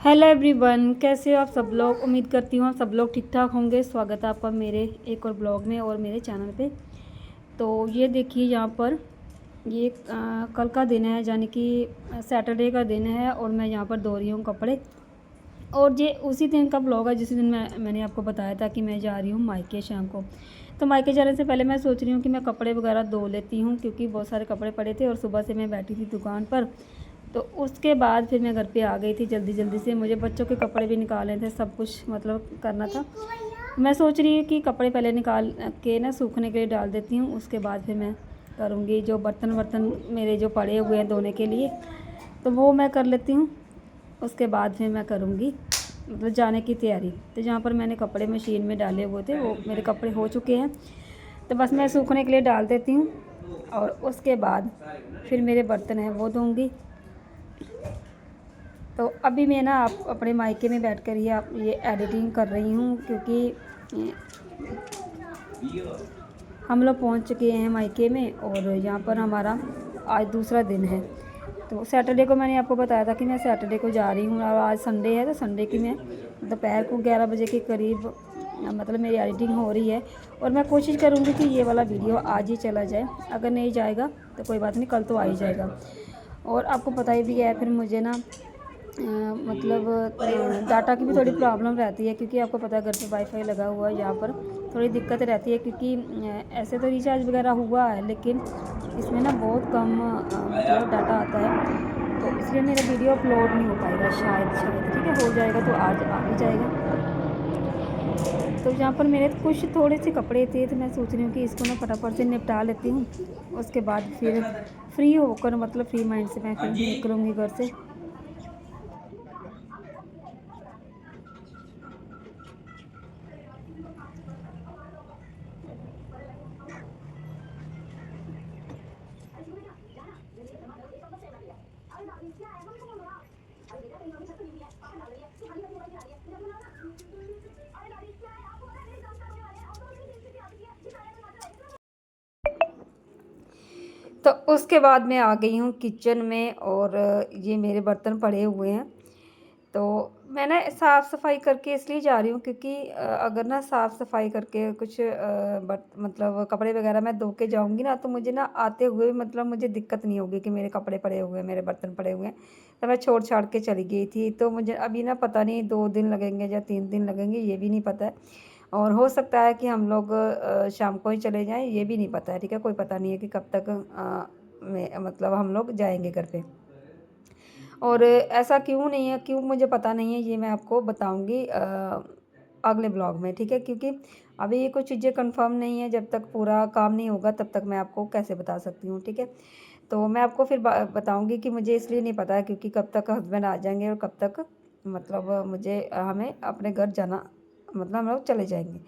Hello everyone, कैसे हो आप सब लोग। उम्मीद करती हूँ आप सब लोग ठीक ठाक होंगे। स्वागत है आपका मेरे एक और ब्लॉग में और मेरे चैनल पे। तो ये देखिए यहाँ पर ये कल का दिन है, यानी कि सैटरडे का दिन है और मैं यहाँ पर धो रही हूँ कपड़े। और ये उसी दिन का ब्लॉग है जिस दिन मैंने आपको बताया था कि मैं जा रही हूँ मायके शाम को। तो मायके जाने से पहले मैं सोच रही हूँ कि मैं कपड़े वगैरह धो लेती हूँ, क्योंकि बहुत सारे कपड़े पड़े थे और सुबह से मैं बैठी थी दुकान पर। तो उसके बाद फिर मैं घर पे आ गई थी जल्दी जल्दी से। मुझे बच्चों के कपड़े भी निकालने थे, सब कुछ मतलब करना था। मैं सोच रही हूँ कि कपड़े पहले निकाल के ना सूखने के लिए डाल देती हूँ, उसके बाद फिर मैं करूँगी जो बर्तन वर्तन मेरे जो पड़े हुए हैं धोने के लिए, तो वो मैं कर लेती हूँ। उसके बाद फिर मैं करूँगी मतलब जाने की तैयारी। तो जहाँ पर मैंने कपड़े मशीन में डाले हुए थे वो मेरे कपड़े हो चुके हैं, तो बस मैं सूखने के लिए डाल देती हूँ और उसके बाद फिर मेरे बर्तन हैं वो धोऊँगी। तो अभी मैं ना आप अपने मायके में बैठकर ही आप ये एडिटिंग कर रही हूँ, क्योंकि हम लोग पहुँच चुके हैं मायके में और यहाँ पर हमारा आज दूसरा दिन है। तो सैटरडे को मैंने आपको बताया था कि मैं सैटरडे को जा रही हूँ और आज संडे है, तो संडे की मैं दोपहर को 11 बजे के करीब मतलब मेरी एडिटिंग हो रही है। और मैं कोशिश करूँगी कि ये वाला वीडियो आज ही चला जाए। अगर नहीं जाएगा तो कोई बात नहीं, कल तो आ ही जाएगा। और आपको पता ही भी है फिर मुझे ना मतलब डाटा की भी थोड़ी प्रॉब्लम रहती है, क्योंकि आपको पता है घर पे वाईफाई लगा हुआ है। यहाँ पर थोड़ी दिक्कत रहती है, क्योंकि ऐसे तो रिचार्ज वगैरह हुआ है लेकिन इसमें ना बहुत कम मतलब डाटा आता है। तो इसलिए मेरा वीडियो अपलोड नहीं हो पाएगा शायद ठीक है, हो जाएगा तो आज आ भी जाएगा। तो यहाँ पर मेरे कुछ थोड़े से कपड़े थे, तो मैं सोच रही हूँ कि इसको ना फटाफट से निपटा लेती हूँ। उसके बाद फिर फ्री होकर मतलब फ्री माइंड से मैं फिर निकलूँगी घर से। तो उसके बाद मैं आ गई हूँ किचन में और ये मेरे बर्तन पड़े हुए हैं। तो मैं ना साफ़ सफाई करके इसलिए जा रही हूँ, क्योंकि अगर ना साफ़ सफाई करके कुछ मतलब कपड़े वगैरह मैं धो के जाऊँगी ना, तो मुझे ना आते हुए मतलब मुझे दिक्कत नहीं होगी कि मेरे कपड़े पड़े हुए हैं, मेरे बर्तन पड़े हुए हैं। तो मैं छोड़ छाड़ के चली गई थी। तो मुझे अभी ना पता नहीं 2 दिन लगेंगे या 3 दिन लगेंगे, ये भी नहीं पता है। और हो सकता है कि हम लोग शाम को ही चले जाएँ, ये भी नहीं पता है, ठीक है? कोई पता नहीं है कि कब तक में मतलब हम लोग जाएँगे घर पे। और ऐसा क्यों नहीं है, क्यों मुझे पता नहीं है, ये मैं आपको बताऊँगी अगले ब्लॉग में, ठीक है? क्योंकि अभी ये कुछ चीज़ें कंफर्म नहीं है, जब तक पूरा काम नहीं होगा तब तक मैं आपको कैसे बता सकती हूँ, ठीक है? तो मैं आपको फिर बताऊँगी कि मुझे इसलिए नहीं पता है क्योंकि कब तक हस्बैंड आ जाएँगे और कब तक मतलब मुझे हमें अपने घर जाना मतलब हम लोग चले जाएँगे।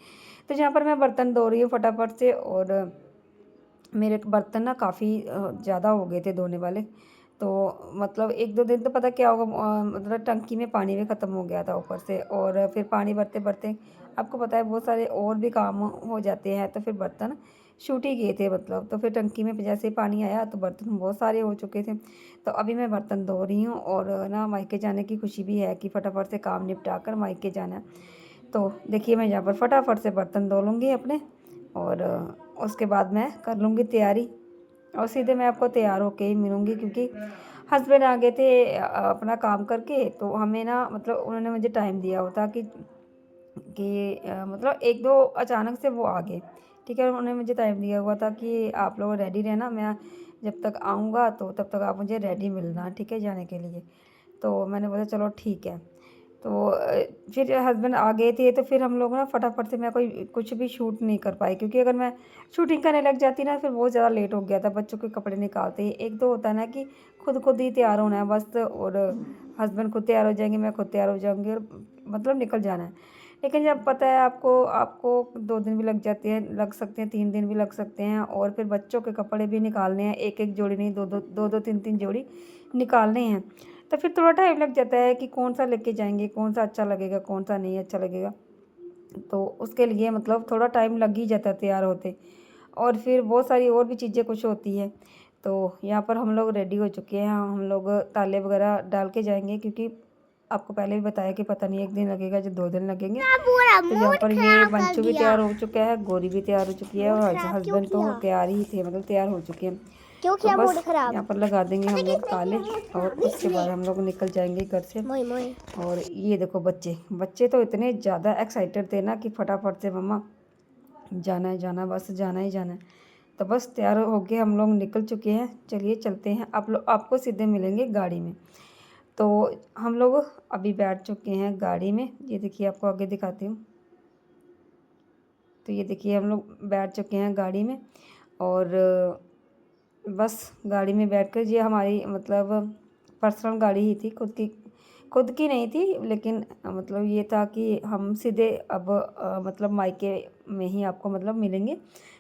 तो यहाँ पर मैं बर्तन धो रही हूँ फटाफट से और मेरे बर्तन ना काफ़ी ज़्यादा हो गए थे धोने वाले। तो मतलब 1-2 दिन तो पता क्या होगा, मतलब टंकी में पानी भी ख़त्म हो गया था ऊपर से, और फिर पानी भरते-भरते आपको पता है बहुत सारे और भी काम हो जाते हैं, तो फिर बर्तन छूट ही गए थे मतलब। तो फिर टंकी में जैसे ही पानी आया तो बर्तन बहुत सारे हो चुके थे। तो अभी मैं बर्तन धो रही हूँ और ना मायके जाने की खुशी भी है कि फटाफट से काम निपटा कर मायके जाना है। तो देखिए मैं यहाँ पर फटाफट से बर्तन धो लूँगी अपने और उसके बाद मैं कर लूँगी तैयारी और सीधे मैं आपको तैयार होके ही मिलूँगी, क्योंकि हस्बैंड आ गए थे अपना काम करके। तो हमें ना मतलब उन्होंने मुझे टाइम दिया होता कि मतलब 1-2 अचानक से वो आ गए, ठीक है? उन्होंने मुझे टाइम दिया हुआ था कि आप लोग रेडी रहना, मैं जब तक आऊँगा तो तब तक आप मुझे रेडी मिलना, ठीक है, जाने के लिए। तो मैंने बोला चलो ठीक है। तो फिर हस्बैंड आ गए थे तो फिर हम लोग ना फटाफट से मैं कोई कुछ भी शूट नहीं कर पाई, क्योंकि अगर मैं शूटिंग करने लग जाती ना फिर बहुत ज़्यादा लेट हो गया था। बच्चों के कपड़े निकालते ही एक तो होता है ना कि खुद ही तैयार होना है बस, और हस्बैंड खुद तैयार हो जाएंगे, मैं खुद तैयार हो जाऊँगी और मतलब निकल जाना है। लेकिन जब पता है आपको आपको 2 दिन भी लग जाते हैं, लग सकते हैं, 3 दिन भी लग सकते हैं, और फिर बच्चों के कपड़े भी निकालने हैं, एक-एक जोड़ी नहीं, 2-2 3-3 जोड़ी निकालने हैं। तो फिर थोड़ा टाइम लग जाता है कि कौन-सा लेके जाएँगे, कौन-सा अच्छा लगेगा, कौन-सा नहीं अच्छा लगेगा। तो उसके लिए मतलब थोड़ा टाइम लग ही जाता है तैयार होते। और फिर बहुत सारी और भी चीज़ें कुछ होती हैं। तो यहाँ पर हम लोग रेडी हो चुके हैं, हम लोग ताले वगैरह डाल के जाएँगे, क्योंकि आपको पहले भी बताया कि पता नहीं 1 दिन लगेगा या 2 दिन लगेंगे। पूरा तो यहाँ मूड पर ये खराब कर बंचू भी दिया। तैयार हो चुका है, गोरी भी तैयार हो चुकी है मूड और खराब क्यों हस्बैंड तो किया? तैयार ही थे, मतलब तैयार हो चुके हैं। क्यों तो किया मूड बस खराब? यहाँ पर लगा देंगे हम लोग किसने ताले किया मूड और खराब? उसके बाद हम लोग निकल जाएंगे घर से। मोई मोई। और ये देखो बच्चे तो इतने ज़्यादा एक्साइटेड थे ना कि फटाफट से मम्मा जाना है, जाना, बस जाना ही जाना है। तो बस तैयार हो के हम लोग निकल चुके हैं। चलिए चलते हैं, आपको सीधे मिलेंगे गाड़ी में। तो हम लोग अभी बैठ चुके हैं गाड़ी में, ये देखिए आपको आगे दिखाती हूँ। तो ये देखिए हम लोग बैठ चुके हैं गाड़ी में और बस गाड़ी में बैठकर, ये हमारी मतलब पर्सनल गाड़ी ही थी, खुद की नहीं थी, लेकिन मतलब ये था कि हम सीधे अब मतलब मायके में ही आपको मतलब मिलेंगे,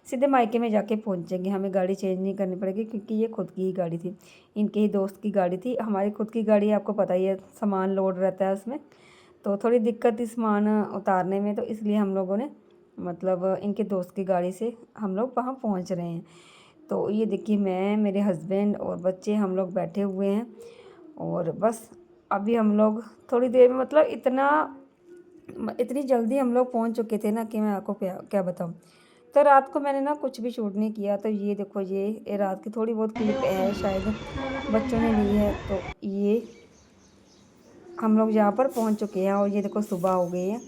सीधे मायके में जाके पहुंचेंगे, हमें गाड़ी चेंज नहीं करनी पड़ेगी क्योंकि ये खुद की ही गाड़ी थी, इनके ही दोस्त की गाड़ी थी। हमारी खुद की गाड़ी आपको पता ही है, सामान लोड रहता है उसमें, तो थोड़ी दिक्कत थी सामान उतारने में, तो इसलिए हम लोगों ने मतलब इनके दोस्त की गाड़ी से हम लोग वहाँ पहुँच रहे हैं। तो ये देखिए मैं, मेरे हस्बैंड और बच्चे हम लोग बैठे हुए हैं और बस अभी हम लोग थोड़ी देर में, मतलब इतनी जल्दी हम लोग पहुंच चुके थे ना कि मैं आपको क्या बताऊं। तो रात को मैंने ना कुछ भी शूट नहीं किया। तो ये देखो, ये रात की थोड़ी बहुत क्लिप है, शायद बच्चों ने ली है। तो ये हम लोग यहाँ पर पहुँच चुके हैं और ये देखो सुबह हो गई है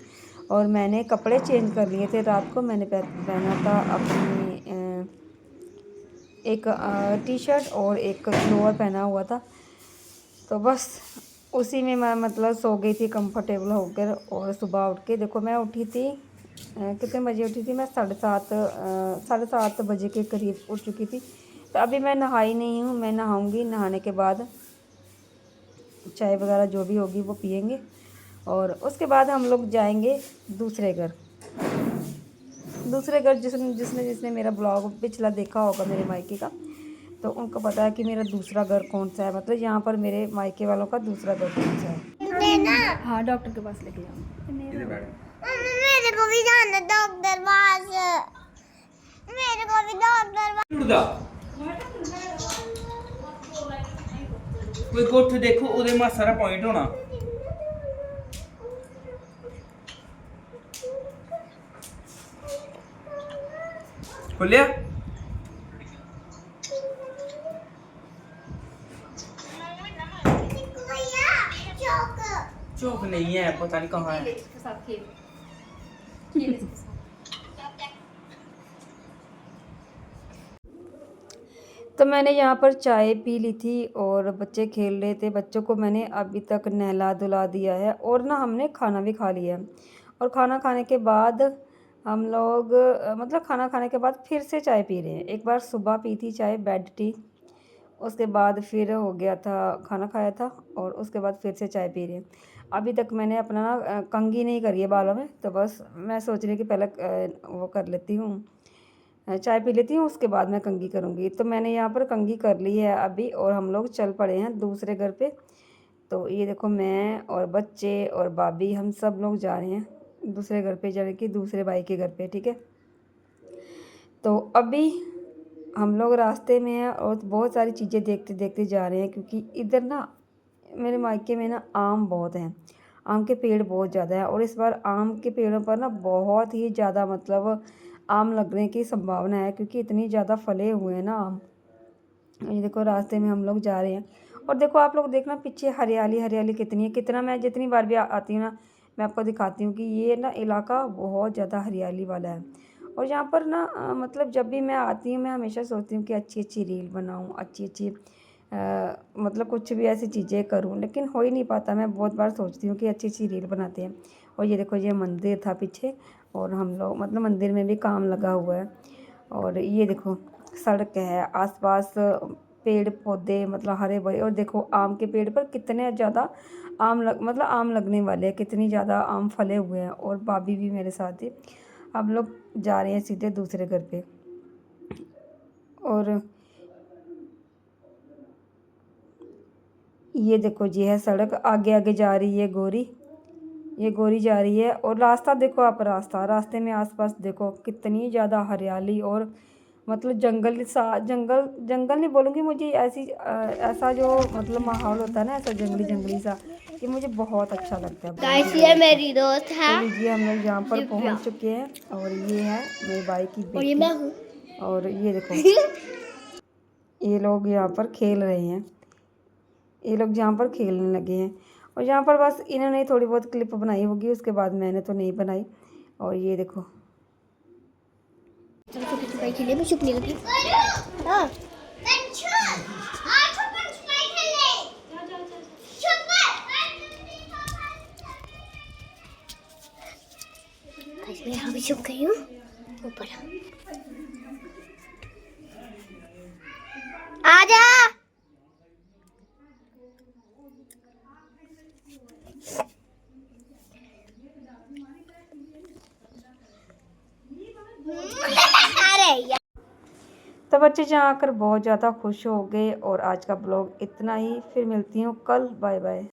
और मैंने कपड़े चेंज कर लिए थे। रात को मैंने पहना था अपनी एक टी शर्ट और एक लोअर पहना हुआ था। तो बस उसी में मैं मतलब सो गई थी कंफर्टेबल होकर। और सुबह उठ के देखो, मैं उठी थी कितने बजे उठी थी मैं, 7:30 बजे के करीब उठ चुकी थी। तो अभी मैं नहाई नहीं हूँ, मैं नहाऊंगी, नहाने के बाद चाय वगैरह जो भी होगी वो पियेंगे और उसके बाद हम लोग जाएंगे दूसरे घर जिसने मेरा ब्लॉग पिछला देखा होगा मेरे मायके का, तो उनको पता है कि मेरा दूसरा घर कौन सा है, मतलब यहाँ पर मेरे मायके वालों का दूसरा घर कौन सा है। हाँ, डॉक्टर के पास लेके जाऊँ। मेरे को भी जाना डॉक्टर पास। मेरे को भी डॉक्टर कोई गुठ देखो ਉਹਦੇ ਮਾ ਸਾਰਾ ਪੁਆਇੰਟ ਹੋਣਾ ਖੁੱਲਿਆ चौक नहीं है, पता नहीं कहाँ है। तो मैंने यहाँ पर चाय पी ली थी और बच्चे खेल रहे थे। बच्चों को मैंने अभी तक नहला धुला दिया है और ना हमने खाना भी खा लिया है। और खाना खाने के बाद हम लोग मतलब खाना खाने के बाद फिर से चाय पी रहे हैं। एक बार सुबह पी थी चाय, बेड टी, उसके बाद फिर हो गया था खाना खाया था और उसके बाद फिर से चाय पी रहे हैं। अभी तक मैंने अपना ना कंघी नहीं करी है बालों में, तो बस मैं सोच रही कि पहले वो कर लेती हूँ, चाय पी लेती हूँ, उसके बाद मैं कंघी करूँगी। तो मैंने यहाँ पर कंघी कर ली है अभी और हम लोग चल पड़े हैं दूसरे घर पे। तो ये देखो मैं और बच्चे और भाभी हम सब लोग जा रहे हैं दूसरे घर पे, जाने कि दूसरे भाई के घर पे, ठीक है। तो अभी हम लोग रास्ते में हैं और बहुत सारी चीज़ें देखते देखते जा रहे हैं क्योंकि इधर ना मेरे मायके में ना आम बहुत हैं, आम के पेड़ बहुत ज़्यादा है और इस बार आम के पेड़ों पर ना बहुत ही ज़्यादा मतलब आम लगने की संभावना है क्योंकि इतनी ज़्यादा फले हुए हैं ना आम। ये देखो रास्ते में हम लोग जा रहे हैं और देखो आप लोग देखना पीछे हरियाली हरियाली कितनी है, कितना मैं जितनी बार भी आती हूँ ना मैं आपको दिखाती हूँ कि ये ना इलाका बहुत ज़्यादा हरियाली वाला है। और यहाँ पर ना मतलब जब भी मैं आती हूँ मैं हमेशा सोचती हूँ कि अच्छी अच्छी रील बनाऊँ, अच्छी अच्छी मतलब कुछ भी ऐसी चीज़ें करूँ, लेकिन हो ही नहीं पाता। मैं बहुत बार सोचती हूँ कि अच्छी अच्छी रील बनाते हैं। और ये देखो ये मंदिर था पीछे और हम लोग मतलब मंदिर में भी काम लगा हुआ है। और ये देखो सड़क है, आसपास पेड़ पौधे मतलब हरे भरे, और देखो आम के पेड़ पर कितने ज़्यादा मतलब आम लगने वाले हैं, कितनी ज़्यादा आम फले हुए हैं। और भाभी भी मेरे साथ ही, हम लोग जा रहे हैं सीधे दूसरे घर पे। और ये देखो जी है सड़क, आगे आगे जा रही है ये गोरी जा रही है। और रास्ता देखो आप, रास्ते में आसपास देखो कितनी ज़्यादा हरियाली और मतलब जंगल नहीं बोलूँगी, मुझे ऐसा जो मतलब माहौल होता है ना, ऐसा जंगली सा, ये मुझे बहुत अच्छा लगता है। गाइस ये मेरी दोस्त है तो लीजिए हम लोग यहाँ पर पहुँच चुके हैं और ये है मेरे भाई की और ये बेटी। मैं हूँ। और ये देखो ये लोग यहाँ पर खेल रहे हैं, ये लोग यहाँ पर खेलने लगे हैं। और यहाँ पर बस इन्होंने थोड़ी बहुत क्लिप बनाई होगी, उसके बाद मैंने तो नहीं बनाई। और ये देखो चलो छोटी छुपाई खेले, मैं छुपने लगी। हाँ मैं यहाँ भी छुप गई हूँ ऊपर। आजा अरे यार। तो बच्चे यहाँ आकर बहुत ज़्यादा खुश हो गए। और आज का ब्लॉग इतना ही, फिर मिलती हूँ कल, बाय बाय।